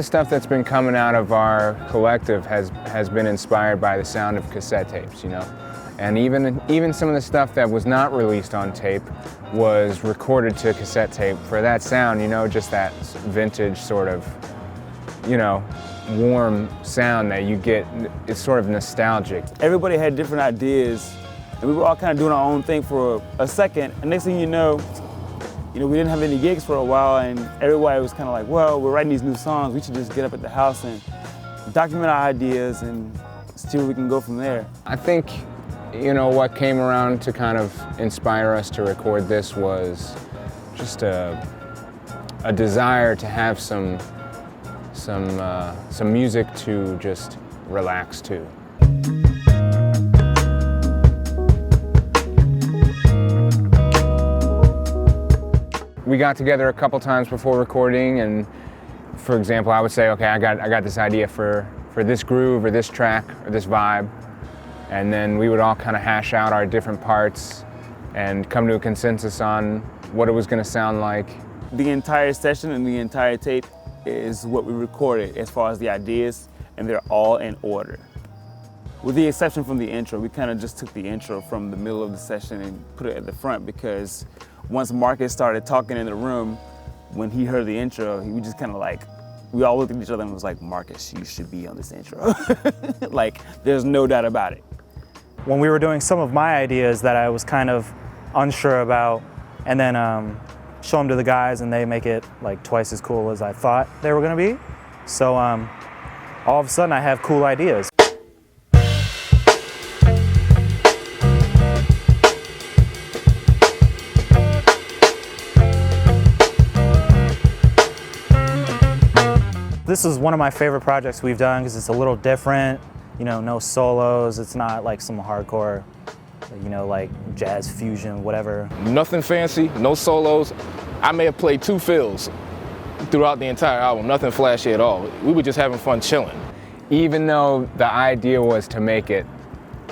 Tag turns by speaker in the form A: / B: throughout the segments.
A: stuff that's been coming out of our collective has been inspired by the sound of cassette tapes, you know? And even some of the stuff that was not released on tape was recorded to cassette tape for that sound, you know, just that vintage sort of, you know, warm sound that you get. It's sort of nostalgic.
B: Everybody had different ideas, and we were all kind of doing our own thing for a second, and next thing you know, we didn't have any gigs for a while, and everybody was kind of like, well, we're writing these new songs, we should just get up at the house and document our ideas and see where we can go from there.
A: I think, you know, what came around to kind of inspire us to record this was just a desire to have some music to just relax to. We got together a couple times before recording, and for example, I would say, okay, I got this idea for this groove or this track or this vibe. And then we would all kind of hash out our different parts and come to a consensus on what it was going to sound like.
B: The entire session and the entire tape is what we recorded as far as the ideas, and they're all in order. With the exception from the intro, we kind of just took the intro from the middle of the session and put it at the front, because once Marcus started talking in the room, when he heard the intro, we just kind of like, we all looked at each other and was like, Marcus, you should be on this intro. Like, there's no doubt about it.
C: When we were doing some of my ideas that I was kind of unsure about, and then show them to the guys, and they make it like twice as cool as I thought they were gonna be. So all of a sudden I have cool ideas. This is one of my favorite projects we've done because it's a little different. You know, no solos, it's not like some hardcore, you know, like jazz fusion, whatever.
D: Nothing fancy, no solos. I may have played 2 fills throughout the entire album, nothing flashy at all. We were just having fun chilling.
A: Even though the idea was to make it,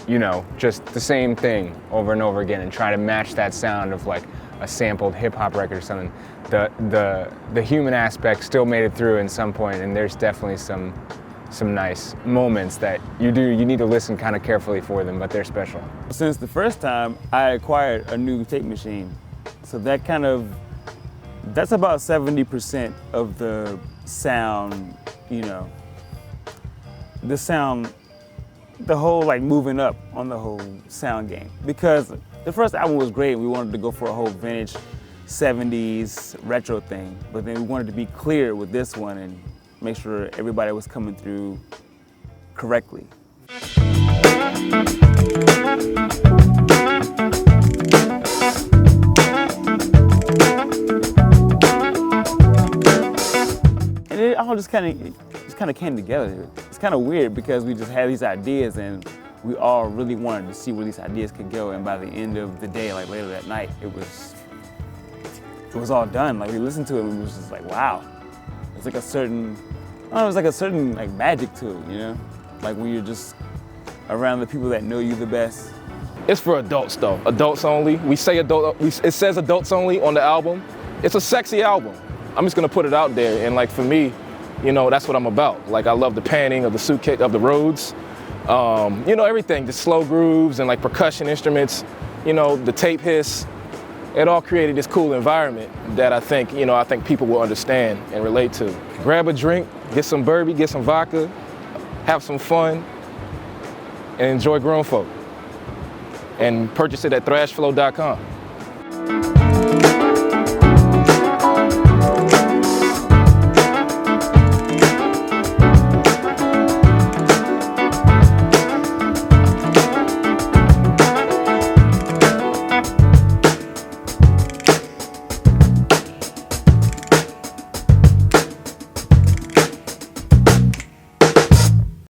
A: you know, just the same thing over and over again and try to match that sound of like a sampled hip hop record or something, the human aspect still made it through in some point, and there's definitely some nice moments that you need to listen kind of carefully for them, but they're special.
B: Since the first time, I acquired a new tape machine. So that's about 70% of the sound, you know, the whole like moving up on the whole sound game. Because the first album was great, we wanted to go for a whole vintage 70s retro thing, but then we wanted to be clear with this one and make sure everybody was coming through correctly. And it all just kind of came together. It's kind of weird because we just had these ideas and we all really wanted to see where these ideas could go, and by the end of the day, like later that night, it was all done. Like we listened to it and we was just like, wow. It's like a certain, like magic to it, you know? Like when you're just around the people that know you the best.
D: It's for adults though, adults only. We say it says adults only on the album. It's a sexy album. I'm just gonna put it out there, and like for me, you know, that's what I'm about. Like I love the panning of the suitcase, of the roads. You know, everything, the slow grooves and like percussion instruments, you know, the tape hiss. It all created this cool environment that I think people will understand and relate to. Grab a drink, get some bourbon, get some vodka, have some fun, and enjoy GrownFolk. And purchase it at thrashflow.com.